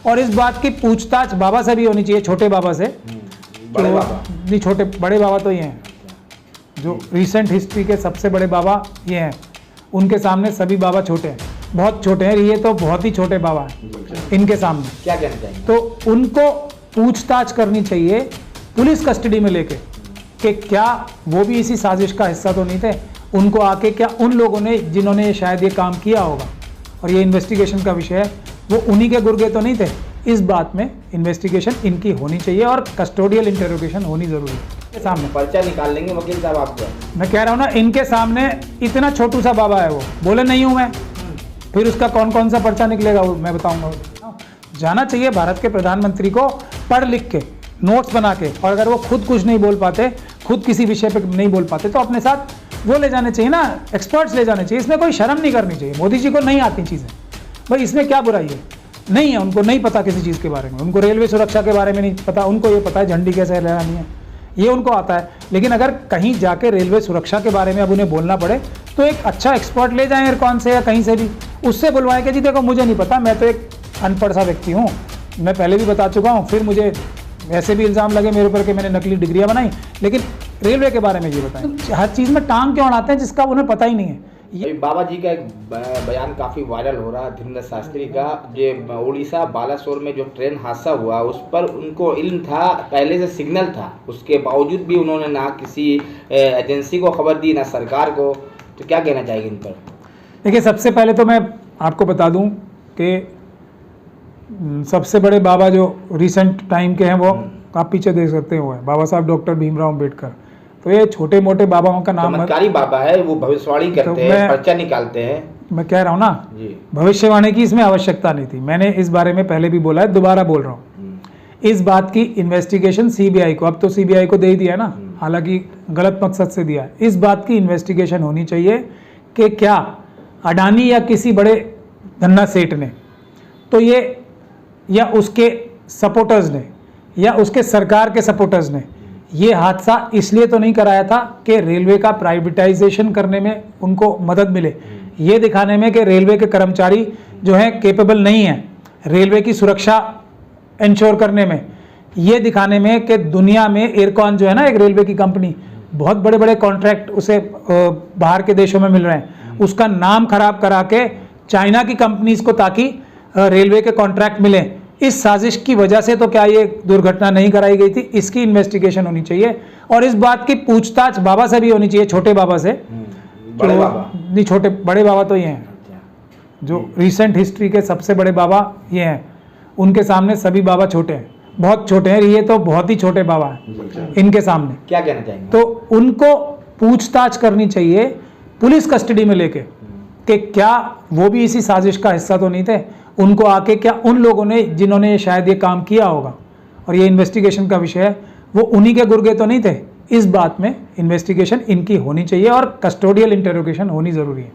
और इस बात की पूछताछ बाबा से भी होनी चाहिए, छोटे बाबा से। बड़े बाबा नहीं, छोटे बड़े बाबा तो ये हैं जो रिसेंट हिस्ट्री के सबसे बड़े बाबा ये हैं, उनके सामने सभी बाबा छोटे हैं, बहुत छोटे हैं, ये तो बहुत ही छोटे बाबा हैं इनके सामने। क्या कहना चाहिए? तो उनको पूछताछ करनी चाहिए पुलिस कस्टडी में लेके कि क्या वो भी इसी साजिश का हिस्सा तो नहीं थे, उनको आके क्या उन लोगों ने जिन्होंने शायद ये काम किया होगा और ये इन्वेस्टिगेशन का विषय है, वो उन्हीं के गुर्गे तो नहीं थे। इस बात में इन्वेस्टिगेशन इनकी होनी चाहिए और कस्टोडियल इंटरोगेशन होनी ज़रूरी है। सामने पर्चा निकाल लेंगे वकील साहब आपका। मैं कह रहा हूँ ना, इनके सामने इतना छोटू सा बाबा है, वो बोले नहीं हूँ मैं, फिर उसका कौन कौन सा पर्चा निकलेगा वो मैं बताऊंगा। जाना चाहिए भारत के प्रधानमंत्री को पढ़ लिख के, नोट्स बना के, और अगर वो खुद कुछ नहीं बोल पाते, खुद किसी विषय पे नहीं बोल पाते, तो अपने साथ वो ले जाने चाहिए ना, एक्सपर्ट्स ले जाने चाहिए। इसमें कोई शर्म नहीं करनी चाहिए। मोदी जी को नहीं आती चीज़ें, भाई इसमें क्या बुराई है? नहीं है, उनको नहीं पता किसी चीज़ के बारे में, उनको रेलवे सुरक्षा के बारे में नहीं पता, उनको ये पता है झंडी कैसे लहरानी है, ये उनको आता है। लेकिन अगर कहीं जाके रेलवे सुरक्षा के बारे में अब उन्हें बोलना पड़े तो एक अच्छा एक्सपर्ट ले जाएं एयरकॉन से या कहीं से भी, उससे बुलवाएं कि जी देखो मुझे नहीं पता, मैं तो एक अनपढ़ सा व्यक्ति हूँ, मैं पहले भी बता चुका हूँ, फिर मुझे ऐसे भी इल्ज़ाम लगे मेरे ऊपर कि मैंने नकली डिग्रियाँ बनाई, लेकिन रेलवे के बारे में ये बताएं। हर चीज़ में टांग क्यों अड़ाते हैं जिसका उन्हें पता ही नहीं है। अभी बाबा जी का एक बयान काफ़ी वायरल हो रहा है, धीरेन्द्र शास्त्री का, जो उड़ीसा बालासोर में जो ट्रेन हादसा हुआ उस पर उनको इल्म था, पहले से सिग्नल था, उसके बावजूद भी उन्होंने ना किसी एजेंसी को खबर दी ना सरकार को, तो क्या कहना चाहेंगे इन पर? देखिए, सबसे पहले तो मैं आपको बता दूं कि सबसे बड़े बाबा जो रिसेंट टाइम के हैं वो आप पीछे देख सकते हो, बाबा साहब डॉक्टर भीमराव अम्बेडकर। तो ये छोटे मोटे बाबाओं का नाम चमत्कारी बाबा है, वो भविष्यवाणी करते हैं, पर्चा निकालते हैं। मैं कह रहा हूँ ना जी, भविष्यवाणी की इसमें आवश्यकता नहीं थी, मैंने इस बारे में पहले भी बोला है, दोबारा बोल रहा हूँ। इस बात की इन्वेस्टिगेशन सीबीआई को, अब तो सीबीआई को दे ही दिया ना, हालांकि गलत मकसद से दिया। इस बात की इन्वेस्टिगेशन होनी चाहिए कि क्या अडानी या किसी बड़े धन्ना सेठ ने, तो ये या उसके सपोर्टर्स ने या उसके सरकार के सपोर्टर्स ने ये हादसा इसलिए तो नहीं कराया था कि रेलवे का प्राइवेटाइजेशन करने में उनको मदद मिले, ये दिखाने में कि रेलवे के कर्मचारी जो हैं केपेबल नहीं हैं रेलवे की सुरक्षा इंश्योर करने में, ये दिखाने में कि दुनिया में एयरकॉन जो है ना, एक रेलवे की कंपनी, बहुत बड़े बड़े कॉन्ट्रैक्ट उसे बाहर के देशों में मिल रहे हैं, उसका नाम खराब करा के चाइना की कंपनीज को ताकि रेलवे के कॉन्ट्रैक्ट मिले। इस साजिश की वजह से तो क्या ये दुर्घटना नहीं कराई गई थी, इसकी इन्वेस्टिगेशन होनी चाहिए और इस बात की पूछताछ बाबा से भी होनी चाहिए, छोटे बाबा से। बड़े बाबा नहीं, छोटे बड़े बाबा तो ये हैं जो रिसेंट हिस्ट्री के सबसे बड़े बाबा ये हैं, उनके सामने सभी बाबा छोटे हैं, बहुत छोटे हैं, ये तो बहुत ही छोटे बाबा हैं इनके सामने। क्या कहना चाहेंगे? तो उनको पूछताछ करनी चाहिए पुलिस कस्टडी में लेके कि क्या वो भी इसी साजिश का हिस्सा तो नहीं थे, उनको आके क्या उन लोगों ने जिन्होंने शायद ये काम किया होगा और ये इन्वेस्टिगेशन का विषय है, वो उन्हीं के गुर्गे तो नहीं थे। इस बात में इन्वेस्टिगेशन इनकी होनी चाहिए और कस्टोडियल इंटरोगेशन होनी ज़रूरी है।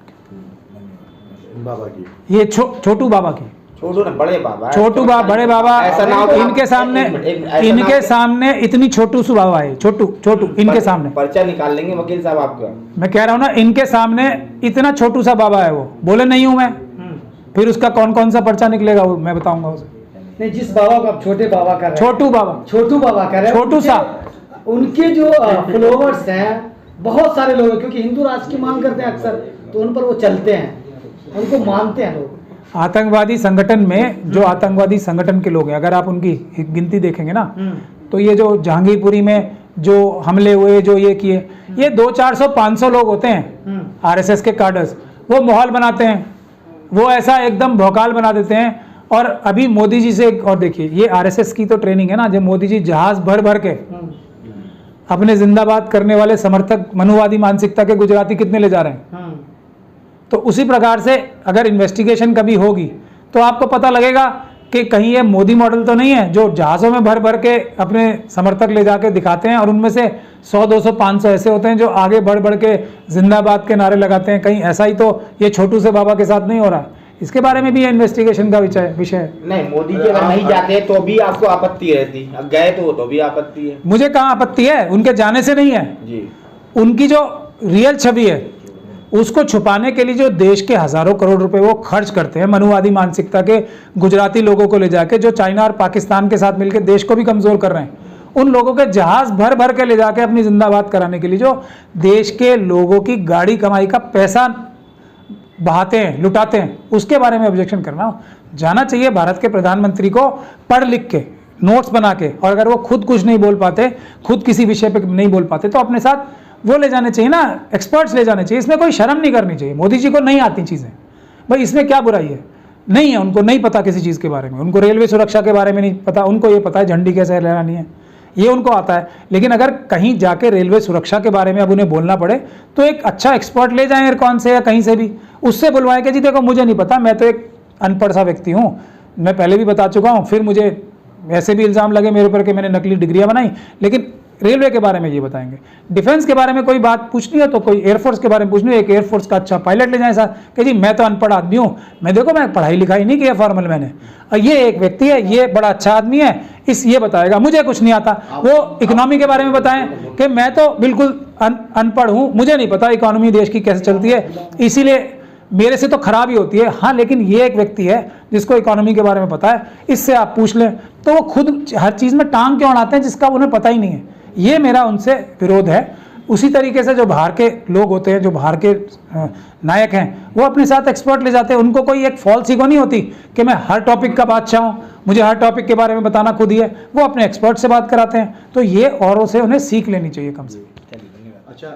बाबा की ये छोटू बाबा की, छोटू ना बड़े बाबा, छोटू बाबा बड़े बाबा, इनके सामने इतनी छोटू सी बाबा है, छोटू इनके सामने पर्चा निकाल लेंगे वकील साहब आपका। मैं कह रहा हूँ ना, इनके सामने इतना छोटू सा बाबा है, वो बोले नहीं हूँ मैं, फिर उसका कौन कौन सा पर्चा निकलेगा वो मैं बताऊंगा उसे। नहीं, जिस बाबा को आप छोटे बाबा कर रहे हैं, छोटू बाबा कर रहे हैं, छोटू सा, उनके जो फॉलोवर्स हैं बहुत सारे लोग हैं, क्योंकि हिंदू राष्ट्र की मांग करते हैं अक्सर, तो उन पर वो चलते हैं, उनको मानते हैं लोग। आतंकवादी संगठन में जो आतंकवादी संगठन के लोग हैं, अगर आप उनकी गिनती देखेंगे ना, तो ये जो जहांगीरपुरी में जो हमले हुए, जो ये किए, ये 200-400-500 लोग होते हैं आरएसएस के कार्डर्स, वो माहौल बनाते हैं, वो ऐसा एकदम भौकाल बना देते हैं। और अभी मोदी जी से, और देखिए ये आरएसएस की तो ट्रेनिंग है ना, जब मोदी जी जहाज भर भर के अपने जिंदाबाद करने वाले समर्थक मनुवादी मानसिकता के गुजराती कितने ले जा रहे हैं, तो उसी प्रकार से अगर इन्वेस्टिगेशन कभी होगी तो आपको पता लगेगा कि कहीं ये मोदी मॉडल तो नहीं है जो जहाज़ों में भर भर के अपने समर्थक ले जाके दिखाते हैं और उनमें से 100, 200, 500 ऐसे होते हैं जो आगे बढ़ बढ़ के जिंदाबाद के नारे लगाते हैं। कहीं ऐसा ही तो ये छोटू से बाबा के साथ नहीं हो रहा है, इसके बारे में भी इन्वेस्टिगेशन का विषय है। नहीं, मोदी जी अगर नहीं जाते तो भी आपको आपत्ति रहती, अब गए तो भी आपत्ति है। मुझे कहाँ आपत्ति है, उनके जाने से नहीं है जी, उनकी जो रियल छवि है उसको छुपाने के लिए जो देश के हजारों करोड़ रुपए वो खर्च करते हैं मनुवादी मानसिकता के गुजराती लोगों को ले जाके, जो चाइना और पाकिस्तान के साथ मिलकर देश को भी कमजोर कर रहे हैं, उन लोगों के जहाज भर भर के ले जाके अपनी जिंदाबाद कराने के लिए जो देश के लोगों की गाड़ी कमाई का पैसा बहाते हैं, लुटाते हैं, उसके बारे में ऑब्जेक्शन करना। जाना चाहिए भारत के प्रधानमंत्री को पढ़ लिख के, नोट्स बना के, और अगर वो खुद कुछ नहीं बोल पाते, खुद किसी विषय पे नहीं बोल पाते, तो अपने साथ वो ले जाने चाहिए ना, एक्सपर्ट्स ले जाने चाहिए। इसमें कोई शर्म नहीं करनी चाहिए। मोदी जी को नहीं आती चीज़ें, भाई इसमें क्या बुराई है? नहीं है, उनको नहीं पता किसी चीज़ के बारे में, उनको रेलवे सुरक्षा के बारे में नहीं पता, उनको ये पता है झंडी कैसे लहरानी है, ये उनको आता है। लेकिन अगर कहीं जाके रेलवे सुरक्षा के बारे में अब उन्हें बोलना पड़े तो एक अच्छा एक्सपर्ट ले जाएं, एयरकॉन से या कहीं से भी, उससे बुलवाएं कि जी देखो मुझे नहीं पता, मैं तो एक अनपढ़ सा व्यक्ति हूँ, मैं पहले भी बता चुका हूँ, फिर मुझे ऐसे भी इल्ज़ाम लगे मेरे ऊपर कि मैंने नकली डिग्रियाँ बनाई, लेकिन रेलवे के बारे में ये बताएंगे। डिफेंस के बारे में कोई बात पूछनी हो तो कोई एयरफोर्स के बारे में पूछनी हो, एक एयरफोर्स का अच्छा पायलट ले जाए साथ कि जी मैं तो अनपढ़ आदमी हूँ, मैं देखो मैं पढ़ाई लिखाई नहीं किया फॉर्मल मैंने, और ये एक व्यक्ति है, ये बड़ा अच्छा आदमी है, ये बताएगा मुझे कुछ नहीं आता। वो इकोनॉमी के बारे में बताएं कि मैं तो बिल्कुल अनपढ़ हूँ, मुझे नहीं पता इकोनॉमी देश की कैसे चलती है, इसीलिए मेरे से तो खराब ही होती है। हाँ, लेकिन ये एक व्यक्ति है जिसको इकोनॉमी के बारे में पता है, इससे आप पूछ लें। तो वो खुद हर चीज़ में टांग क्यों अड़ाते हैं जिसका उन्हें पता ही नहीं है? ये मेरा उनसे विरोध है। उसी तरीके से जो बाहर के लोग होते हैं, जो बाहर के नायक हैं, वो अपने साथ एक्सपर्ट ले जाते हैं। उनको कोई एक फॉल्स ईगो नहीं होती कि मैं हर टॉपिक का बादशाह हूँ, मुझे हर टॉपिक के बारे में बताना खुद ही है। वो अपने एक्सपर्ट से बात कराते हैं। तो ये औरों से उन्हें सीख लेनी चाहिए कम से कम। अच्छा,